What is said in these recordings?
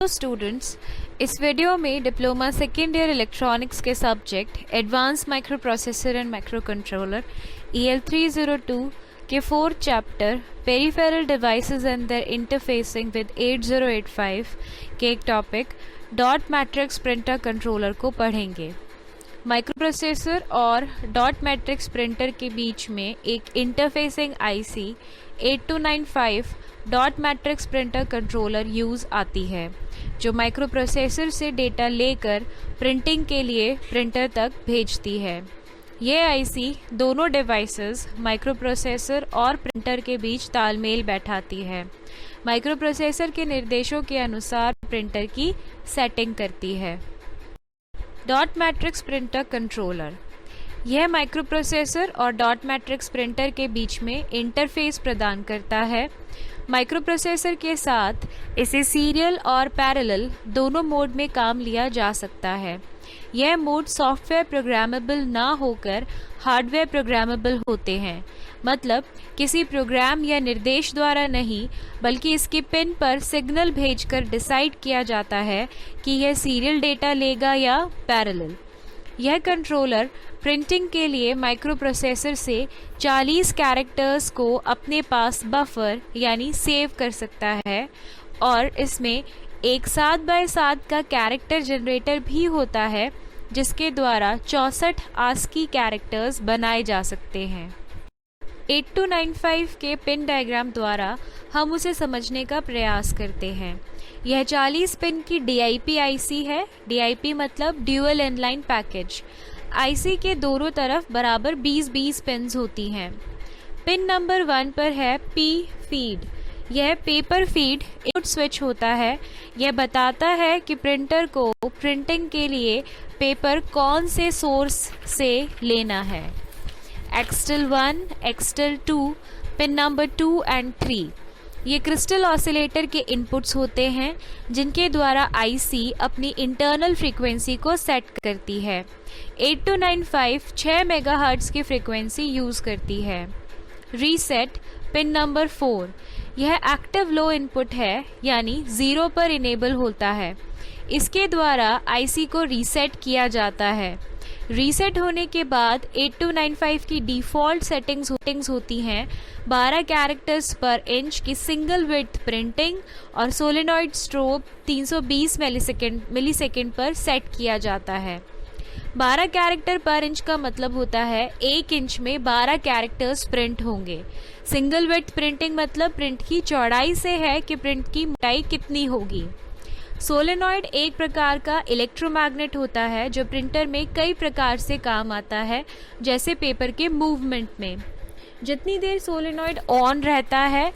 तो स्टूडेंट्स, इस वीडियो में डिप्लोमा सेकेंड ईयर इलेक्ट्रॉनिक्स के subject advance microprocessor and microcontroller EL 302 के 4th chapter peripheral devices and their interfacing with 8085 के एक topic dot matrix printer controller को पढ़ेंगे। माइक्रो प्रोसेसर और डॉट मैट्रिक्स प्रिंटर के बीच में एक interfacing IC 8295 dot matrix printer controller use आती है, जो माइक्रो प्रोसेसर से डेटा लेकर प्रिंटिंग के लिए प्रिंटर तक भेजती है। ये IC दोनों डिवाइसेस माइक्रो प्रोसेसर और प्रिंटर के बीच तालमेल बैठाती है, माइक्रो प्रोसेसर के निर्देशों के अनुसार प्रिंटर की सेटिंग करती है। डॉट मैट्रिक्स प्रिंटर कंट्रोलर यह माइक्रो प्रोसेसर और डॉट मैट्रिक्स प्रिंटर के बीच में इंटरफेस प्रदान करता है। माइक्रो प्रोसेसर के साथ इसे सीरियल और पैरेलल दोनों मोड में काम लिया जा सकता है। यह मोड सॉफ्टवेयर प्रोग्रामेबल ना होकर हार्डवेयर प्रोग्रामेबल होते हैं, मतलब किसी प्रोग्राम या निर्देश द्वारा नहीं, बल्कि इसकी पिन पर सिग्नल भेजकर डिसाइड किया जाता है कि यह सीरियल डेटा लेगा या पैरेलल। यह कंट्रोलर प्रिंटिंग के लिए माइक्रो प्रोसेसर से 40 कैरेक्टर्स को अपने पास बफर यानी सेव कर सकता है, और इसमें एक 7x7 का कैरेक्टर जनरेटर भी होता है, जिसके द्वारा 64 ASCII कैरेक्टर्स बनाए जा सकते हैं। 8295 के पिन डायग्राम द्वारा हम उसे समझने का प्रयास करते हैं। यह 40 पिन की DIP IC है। DIP मतलब ड्यूअल इनलाइन पैकेज। IC के दोनों तरफ बराबर 20-20 पिन्स होती हैं। पिन नंबर 1 पर है P फीड। यह पेपर फीड इनपुट स्विच होता है। यह बताता है कि प्रिंटर को प्रिंटिंग के लिए पेपर कौन से सोर्स से लेना है। एक्सटल 1, एक्सटल 2, पिन नंबर 2 एंड 3 ये क्रिस्टल ऑसिलेटर के इनपुट्स होते हैं, जिनके द्वारा IC अपनी इंटरनल फ्रीक्वेंसी को सेट करती है। 8295 6 मेगाहर्ट्ज की फ्रीक्वेंसी यूज़ करती है। रीसेट पिन नंबर 4 यह एक्टिव लो इनपुट है, यानी 0 पर इनेबल होता है। इसके द्वारा IC को रीसेट किया जाता है। रीसेट होने के बाद 8295 की डिफ़ॉल्ट सेटिंग्स होती हैं 12 कैरेक्टर्स पर इंच की सिंगल विड्थ प्रिंटिंग और सोलेनॉइड स्ट्रोब 320 मिलीसेकेंड पर सेट किया जाता है। 12 कैरेक्टर पर इंच का मतलब होता है 1 इंच में 12 कैरेक्टर्स प्रिंट होंगे। सिंगल विड्थ प्रिंटिंग मतलब प्रिंट की चौड़ाई से है कि प्रिंट की मोटाई कितनी होगी। सोलेनॉइड एक प्रकार का इलेक्ट्रोमैग्नेट होता है, जो प्रिंटर में कई प्रकार से काम आता है, जैसे पेपर के मूवमेंट में। जितनी देर सोलेनॉइड ऑन रहता है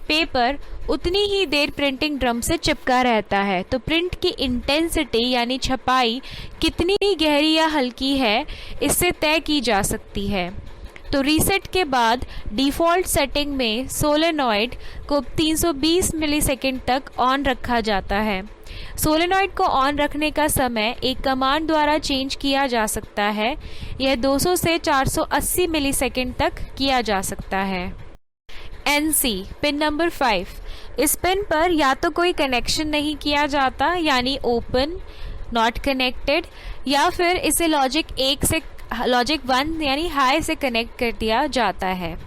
पेपर, उतनी ही देर प्रिंटिंग ड्रम से चिपका रहता है। तो प्रिंट की इंटेंसिटी यानी छपाई कितनी गहरी या हल्की है, इससे तय की जा सकती है। तो रीसेट के बाद डिफ़ॉल्ट सेटिंग में सोलेनॉइड को 320 मिलीसेकेंड तक ऑन रखा जाता है। सोलेनॉइड को ऑन रखने का समय एक कमांड द्वारा चेंज किया जा सकता है। यह 200 से 480 मिलीसेकेंड तक किया जा सकता है। NC पिन नंबर 5 इस पिन पर या तो कोई कनेक्शन नहीं किया जाता, यानी ओपन, नॉट कनेक्टेड, या फिर इसे लॉजिक 1 यानी हाई से कनेक्ट कर दिया जाता है।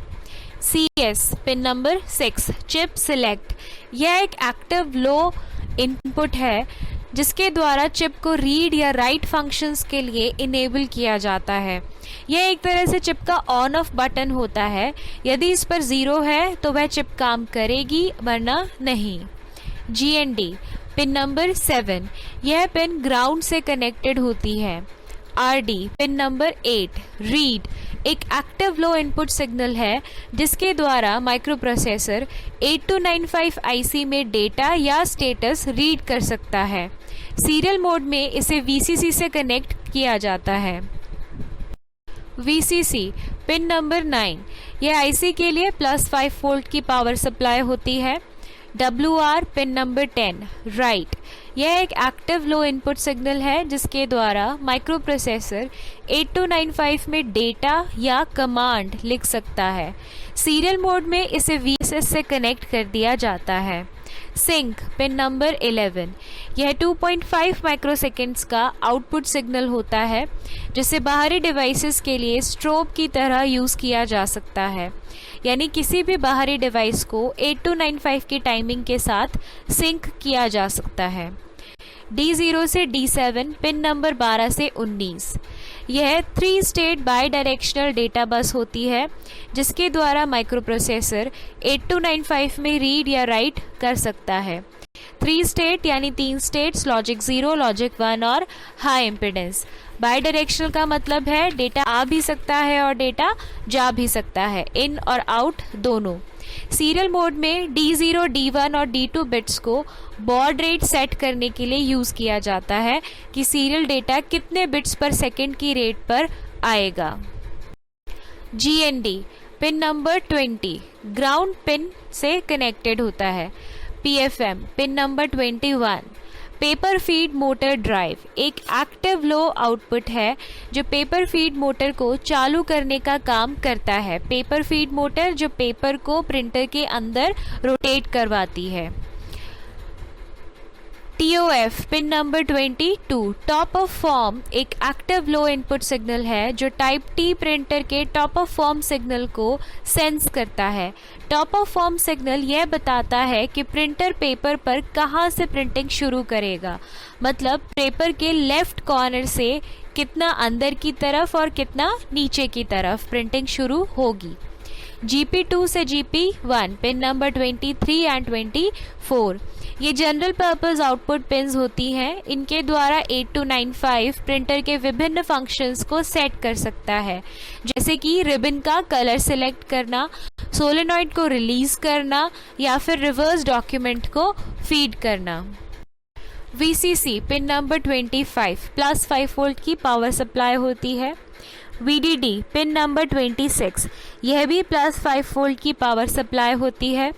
CS pin number 6 chip select यह एक एक्टिव लो इनपुट है, जिसके द्वारा चिप को रीड या राइट फंक्शंस के लिए इनेबल किया जाता है। यह एक तरह से चिप का ऑन ऑफ बटन होता है। यदि इस पर 0 है तो वह चिप काम करेगी, वरना नहीं। GND पिन नंबर 7 यह पिन ग्राउंड से कनेक्टेड होती है। RD पिन नंबर 8 रीड एक एक्टिव लो इनपुट सिग्नल है, जिसके द्वारा माइक्रो प्रोसेसर 8295 IC में डेटा या स्टेटस रीड कर सकता है। सीरियल मोड में इसे VCC से कनेक्ट किया जाता है। VCC पिन नंबर 9 यह IC के लिए +5 वोल्ट की पावर सप्लाई होती है। WR पिन नंबर 10 राइट यह एक एक्टिव लो इनपुट सिग्नल है, जिसके द्वारा माइक्रो प्रोसेसर 8295 में डेटा या कमांड लिख सकता है। सीरियल मोड में इसे VSS से कनेक्ट कर दिया जाता है। सिंक पिन नंबर 11, यह 2.5 माइक्रोसेकेंड्स का आउटपुट सिग्नल होता है जिसे बाहरी डिवाइसेस के लिए स्ट्रोब की तरह यूज़ किया जा सकता है, यानी किसी भी बाहरी डिवाइस को 8295 की टाइमिंग के साथ सिंक किया जा सकता है। D0 से D7 पिन नंबर 12 से 19, यह 3 state by directional data bus होती है जिसके द्वारा माइक्रोप्रोसेसर 8295 में रीड या राइट कर सकता है। 3 स्टेट यानी 3 स्टेट्स, लॉजिक 0, लॉजिक 1 और हाई इम्पिडेंस। बाई डायरेक्शनल का मतलब है डेटा आ भी सकता है और डेटा जा भी सकता है, इन और आउट दोनों। सीरियल मोड में D0, D1 और D2 बिट्स को बॉड रेट सेट करने के लिए यूज़ किया जाता है कि सीरियल डेटा कितने बिट्स पर सेकंड की रेट पर आएगा। GND pin number 20 ground pin से कनेक्टेड होता है। PFM pin number 21 paper feed motor drive एक एक्टिव लो आउटपुट है जो पेपर फीड मोटर को चालू करने का काम करता है। पेपर फीड मोटर जो पेपर को प्रिंटर के अंदर रोटेट करवाती है। TOF pin number 22 top of form एक एक्टिव लो इनपुट सिग्नल है जो टाइप T प्रिंटर के टॉप ऑफ फॉर्म सिग्नल को सेंस करता है। टॉप ऑफ फॉर्म सिग्नल यह बताता है कि प्रिंटर पेपर पर कहाँ से प्रिंटिंग शुरू करेगा, मतलब पेपर के लेफ्ट कॉर्नर से कितना अंदर की तरफ और कितना नीचे की तरफ प्रिंटिंग शुरू होगी। GP2 से GP1 पिन नंबर 23 एंड 24, ये जनरल पर्पस आउटपुट पिन्स होती हैं। इनके द्वारा 8295 प्रिंटर के विभिन्न फंक्शंस को सेट कर सकता है, जैसे कि रिबन का कलर सिलेक्ट करना, सोलेनॉइड को रिलीज करना या फिर रिवर्स डॉक्यूमेंट को फीड करना। VCC pin number 25 plus 5 volt की पावर सप्लाई होती है। VDD पिन नंबर 26, यह भी प्लस 5 वोल्ट की पावर सप्लाई होती है।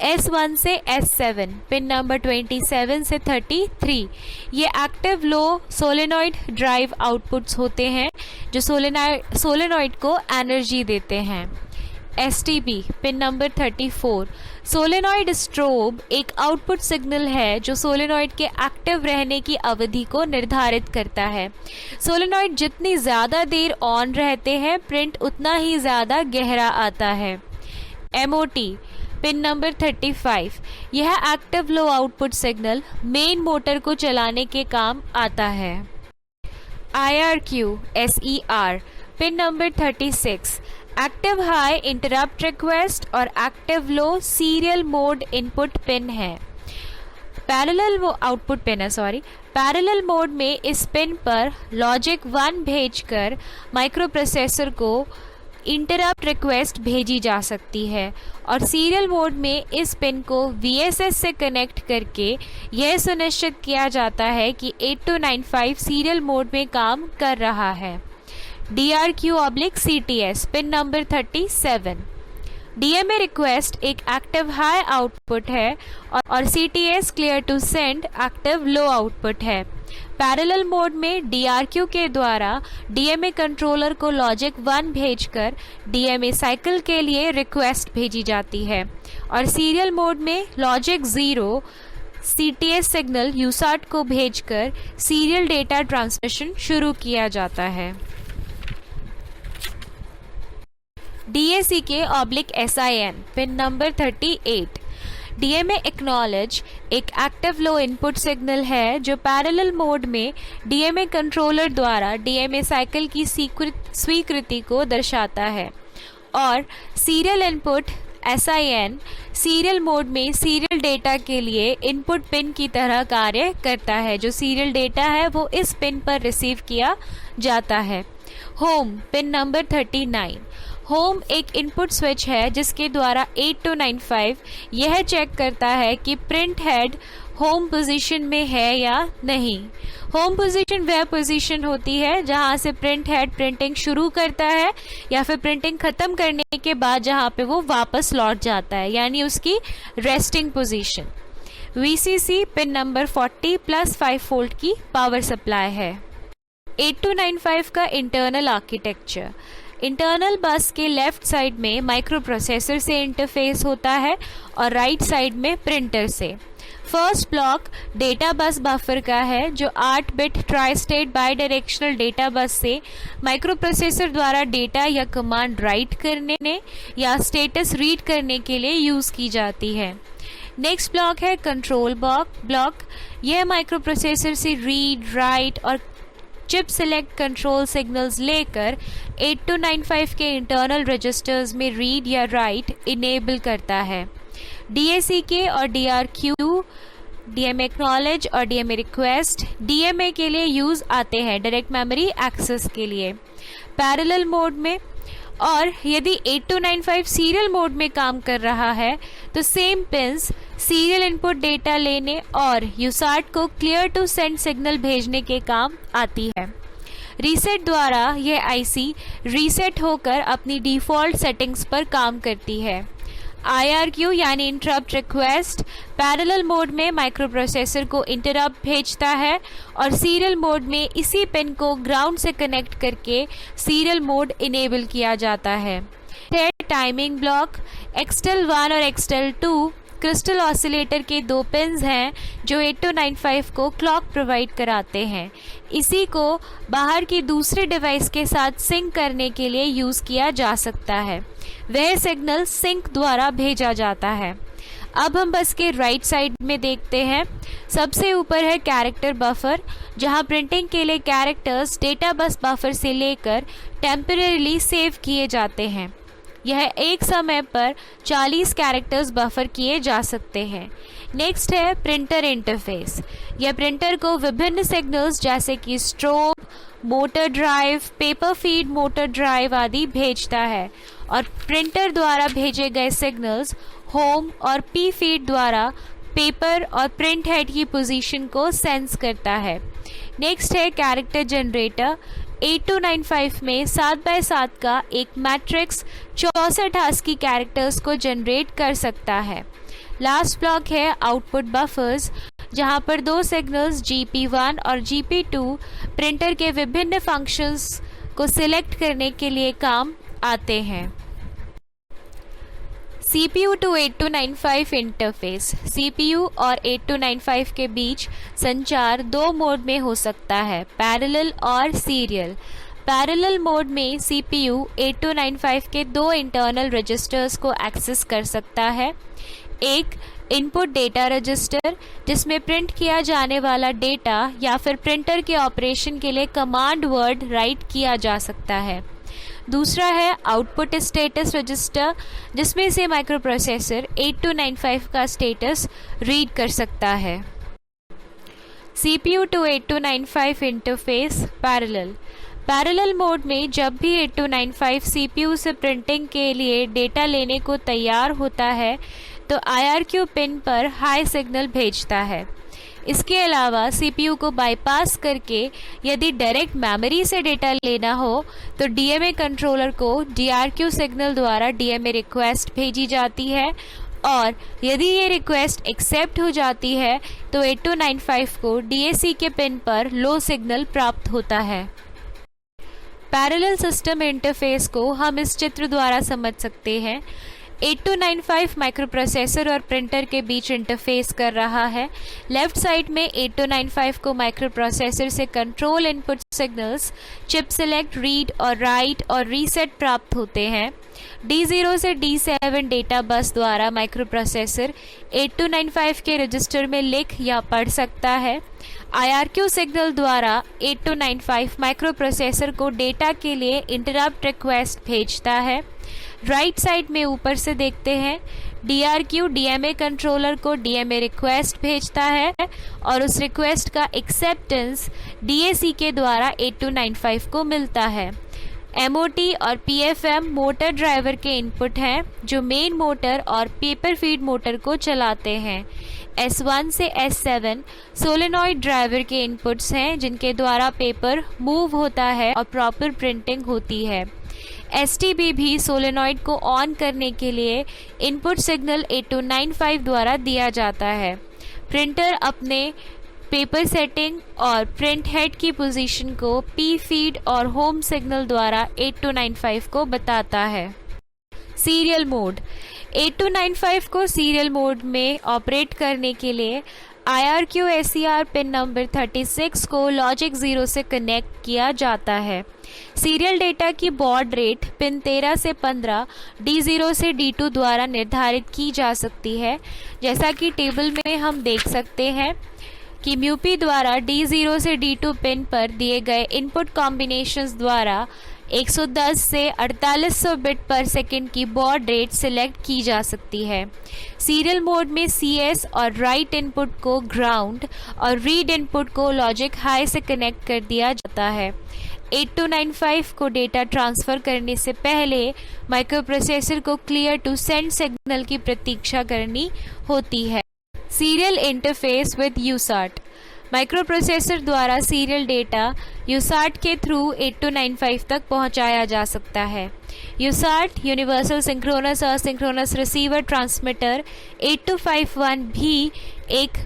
S1 से S7 पिन नंबर 27 से 33, ये active low solenoid drive outputs होते हैं जो सोलेनॉइड को एनर्जी देते हैं। STB pin number 34, solenoid strobe एक आउटपुट सिग्नल है जो सोलेनॉइड के एक्टिव रहने की अवधि को निर्धारित करता है। सोलेनॉइड जितनी ज़्यादा देर ऑन रहते हैं प्रिंट उतना ही ज़्यादा गहरा आता है। MOT पिन नंबर 35, यह active low output signal main motor को चलाने के काम आता है। IRQ SER pin number 36, active high interrupt request और active low serial mode input pin है। पैरेलल वो आउटपुट पिन है, पैरेलल मोड में इस पिन पर लॉजिक 1 भेजकर माइक्रोप्रोसेसर को इंटरप्ट रिक्वेस्ट भेजी जा सकती है और सीरियल मोड में इस पिन को VSS से कनेक्ट करके यह सुनिश्चित किया जाता है कि 8295 सीरियल मोड में काम कर रहा है। DRQ/CTS pin number 37, DMA request एक एक्टिव हाई आउटपुट है और CTS clear to send active low output है। पैरेलल मोड में DRQ के द्वारा DMA कंट्रोलर को लॉजिक 1 भेजकर DMA साइकिल के लिए रिक्वेस्ट भेजी जाती है और सीरियल मोड में लॉजिक 0 CTS सिग्नल USART को भेजकर सीरियल डेटा ट्रांसमिशन शुरू किया जाता है। DACK/SIN pin number 38, DMA acknowledge एक एक्टिव लो इनपुट सिग्नल है जो पैरेलल मोड में DMA कंट्रोलर द्वारा DMA साइकिल की स्वीकृति को दर्शाता है और serial input SIN serial mode में सीरियल डेटा के लिए इनपुट पिन की तरह कार्य करता है। जो सीरियल डेटा है वो इस पिन पर रिसीव किया जाता है। होम पिन नंबर 39, होम एक इनपुट स्विच है जिसके द्वारा 8295 यह चेक करता है कि प्रिंट हेड होम पोजीशन में है या नहीं। होम पोजीशन वह पोजीशन होती है जहां से प्रिंट हेड प्रिंटिंग शुरू करता है या फिर प्रिंटिंग खत्म करने के बाद जहां पे वो वापस लौट जाता है, यानी उसकी resting position. VCC pin number 40 plus 5 volt की पावर सप्लाई है। 8295 का इंटरनल आर्किटेक्चर, इंटरनल बस के लेफ्ट साइड में माइक्रो प्रोसेसर से इंटरफेस होता है और राइट साइड में प्रिंटर से। First block data bus buffer का है, जो 8 bit tri state by directional data bus से माइक्रो प्रोसेसर द्वारा डेटा या कमांड राइट करने या स्टेटस रीड करने के लिए यूज़ की जाती है। नेक्स्ट ब्लॉक है कंट्रोल ब्लॉक। यह माइक्रो प्रोसेसर से रीड, राइट और चिप सेलेक्ट कंट्रोल सिग्नल्स लेकर 8295 के इंटरनल रजिस्टर्स में रीड या राइट इनेबल करता है। DACK और DRQ, DMA एक्नॉलेज और DMA रिक्वेस्ट DMA के लिए यूज़ आते हैं, डायरेक्ट मेमोरी एक्सेस के लिए पैरेलल मोड में। और यदि 8295 सीरियल मोड में काम कर रहा है तो same pins serial input data लेने और यूसार्ट को क्लियर टू सेंड सिग्नल भेजने के काम आती है। रीसेट द्वारा यह IC रीसेट होकर अपनी डिफ़ॉल्ट सेटिंग्स पर काम करती है। IRQ यानी इंटरप्ट रिक्वेस्ट पैरेलल मोड में माइक्रो प्रोसेसर को इंटरप्ट भेजता है और सीरियल मोड में इसी पिन को ग्राउंड से कनेक्ट करके सीरियल मोड इनेबल किया जाता है। टाइमिंग ब्लॉक एक्सटेल 1 और एक्सटेल 2 क्रिस्टल ऑसिलेटर के 2 पिन्स हैं जो 8295 को क्लॉक प्रोवाइड कराते हैं। इसी को बाहर की दूसरे डिवाइस के साथ सिंक करने के लिए यूज़ किया जा सकता है। वह सिग्नल सिंक द्वारा भेजा जाता है। अब हम बस के राइट साइड में देखते हैं। सबसे ऊपर है कैरेक्टर बफर, जहां प्रिंटिंग के लिए कैरेक्टर्स डेटा बस बफर से लेकर टेम्परेरीली सेव किए जाते हैं। यह एक समय पर 40 कैरेक्टर्स बफर किए जा सकते हैं। नेक्स्ट है प्रिंटर इंटरफेस। यह प्रिंटर को विभिन्न सिग्नल्स जैसे कि strobe, motor drive, paper feed motor drive आदि भेजता है और प्रिंटर द्वारा भेजे गए सिग्नल्स होम और पी फीड द्वारा पेपर और प्रिंट हेड की पोजीशन को सेंस करता है। नेक्स्ट है कैरेक्टर जनरेटर। 8295 में 7x7 का एक मैट्रिक्स 64 ASCII कैरेक्टर्स को जनरेट कर सकता है। लास्ट ब्लॉक है आउटपुट बफर्स, जहां पर 2 सिग्नल्स GP1 और GP2 प्रिंटर के विभिन्न फंक्शंस को सिलेक्ट करने के लिए काम आते हैं। CPU to 8295 interface. CPU और 8295 के बीच संचार 2 मोड में हो सकता है, पैरेलल और सीरियल। पैरेलल मोड में CPU 8295 के 2 इंटरनल रजिस्टर्स को एक्सेस कर सकता है। एक इनपुट डेटा रजिस्टर, जिसमें प्रिंट किया जाने वाला डेटा या फिर प्रिंटर के ऑपरेशन के लिए कमांड वर्ड राइट किया जा सकता है। दूसरा है आउटपुट स्टेटस रजिस्टर, जिसमें से माइक्रो प्रोसेसर 8295 का स्टेटस रीड कर सकता है। CPU to 8295 interface parallel mode में जब भी 8295 CPU से प्रिंटिंग के लिए डेटा लेने को तैयार होता है तो IRQ पिन पर हाई सिग्नल भेजता है। इसके अलावा CPU को बाईपास करके यदि डायरेक्ट मेमोरी से डेटा लेना हो तो DMA कंट्रोलर को DRQ सिग्नल द्वारा DMA रिक्वेस्ट भेजी जाती है और यदि ये रिक्वेस्ट एक्सेप्ट हो जाती है तो 8295 को DAC के पिन पर लो सिग्नल प्राप्त होता है। पैरेलल सिस्टम इंटरफेस को हम इस चित्र द्वारा समझ सकते हैं। 8295 माइक्रो प्रोसेसर और प्रिंटर के बीच इंटरफेस कर रहा है। लेफ्ट साइड में 8295 को माइक्रो प्रोसेसर से control input signals, chip select, read और राइट और रीसेट प्राप्त होते हैं। D0 से D7 डेटा बस द्वारा माइक्रो प्रोसेसर 8295 के रजिस्टर में लिख या पढ़ सकता है। IRQ सिग्नल द्वारा 8295 माइक्रो प्रोसेसर को डेटा के लिए इंटरप्ट रिक्वेस्ट भेजता है। राइट साइड में ऊपर से देखते हैं DRQ DMA कंट्रोलर को DMA रिक्वेस्ट भेजता है और उस रिक्वेस्ट का एक्सेप्टेंस DAC के द्वारा 8295 को मिलता है। MOT और PFM मोटर ड्राइवर के इनपुट हैं जो मेन मोटर और पेपर फीड मोटर को चलाते हैं। S1 से S7 सोलेनॉइड ड्राइवर के इनपुट्स हैं जिनके द्वारा पेपर मूव होता है और प्रॉपर प्रिंटिंग होती है। STB भी सोलेनॉइड को ऑन करने के लिए इनपुट सिग्नल 8295 द्वारा दिया जाता है। प्रिंटर अपने पेपर सेटिंग और प्रिंट हेड की पोजीशन को पी फीड और होम सिग्नल द्वारा 8295 को बताता है। सीरियल मोड 8295 को सीरियल मोड में ऑपरेट करने के लिए IRQ-SCR पिन नंबर 36 को लॉजिक 0 से कनेक्ट किया जाता है। सीरियल डेटा की बॉड रेट पिन 13 से 15 D0 से D2 द्वारा निर्धारित की जा सकती है। जैसा कि टेबल में हम देख सकते हैं कि म्यूपी द्वारा D0 से D2 पिन पर दिए गए इनपुट कॉम्बिनेशंस द्वारा 110 से 4800 बिट पर सेकंड की बॉड रेट सिलेक्ट की जा सकती है। सीरियल मोड में CS और राइट इनपुट को ग्राउंड और रीड इनपुट को लॉजिक हाई से कनेक्ट कर दिया जाता है। 8295 को डेटा ट्रांसफ़र करने से पहले माइक्रोप्रोसेसर को क्लियर टू सेंड सिग्नल की प्रतीक्षा करनी होती है। सीरियल इंटरफेस विद यूसार्ट माइक्रोप्रोसेसर द्वारा सीरियल डेटा यूसार्ट के थ्रू 8295 तक पहुंचाया जा सकता है। यूसार्ट यूनिवर्सल सिंक्रोनस और सिंक्रोनस रिसीवर ट्रांसमीटर 8251 भी एक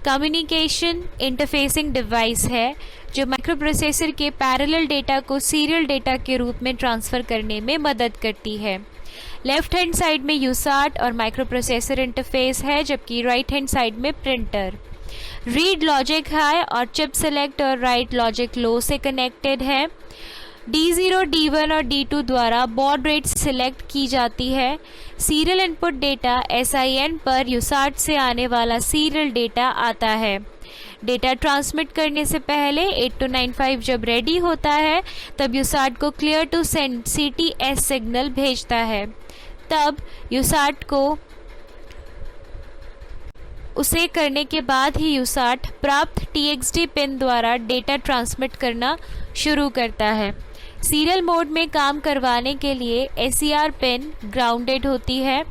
कम्युनिकेशन इंटरफेसिंग डिवाइस है जो माइक्रोप्रोसेसर के पैरेलल डेटा को सीरियल डेटा के रूप में ट्रांसफ़र करने में मदद करती है। लेफ्ट हैंड साइड में यूसार्ट और माइक्रोप्रोसेसर इंटरफेस है, जबकि राइट हैंड साइड में प्रिंटर। रीड लॉजिक हाई और चिप सेलेक्ट और राइट लॉजिक लो से कनेक्टेड है। D0, D1 और D2 द्वारा बॉड रेट सिलेक्ट की जाती है। सीरियल इनपुट डेटा SIN पर यूसार्ट से आने वाला सीरियल डेटा आता है। डेटा ट्रांसमिट करने से पहले 8295 जब रेडी होता है तब यूसार्ट को clear to send CTS signal भेजता है। तब यूसार्ट को उसे करने के बाद ही यूसार्ट प्राप्त TXD पिन द्वारा डेटा ट्रांसमिट करना शुरू करता है। सीरियल मोड में काम करवाने के लिए SCR पिन ग्राउंडेड होती है।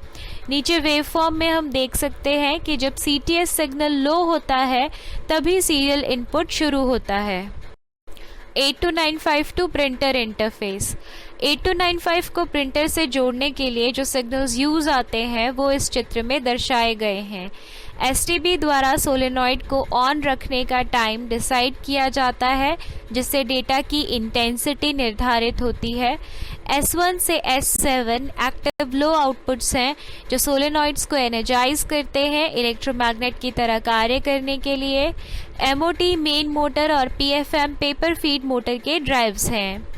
नीचे वेवफॉर्म में हम देख सकते हैं कि जब CTS सिग्नल लो होता है तभी सीरियल इनपुट शुरू होता है। 8295 टू प्रिंटर इंटरफेस 8295 को प्रिंटर से जोड़ने के लिए जो सिग्नल्स यूज आते हैं वो इस चित्र में दर्शाए गए हैं। STB द्वारा सोलेनॉइड को ऑन रखने का टाइम डिसाइड किया जाता है, जिससे डेटा की इंटेंसिटी निर्धारित होती है। S1 से S7 एक्टिव लो आउटपुट्स हैं जो सोलेनॉइड्स को एनर्जाइज करते हैं इलेक्ट्रोमैग्नेट की तरह कार्य करने के लिए। MOT मेन मोटर और PFM पेपर फीड मोटर के ड्राइव्स हैं।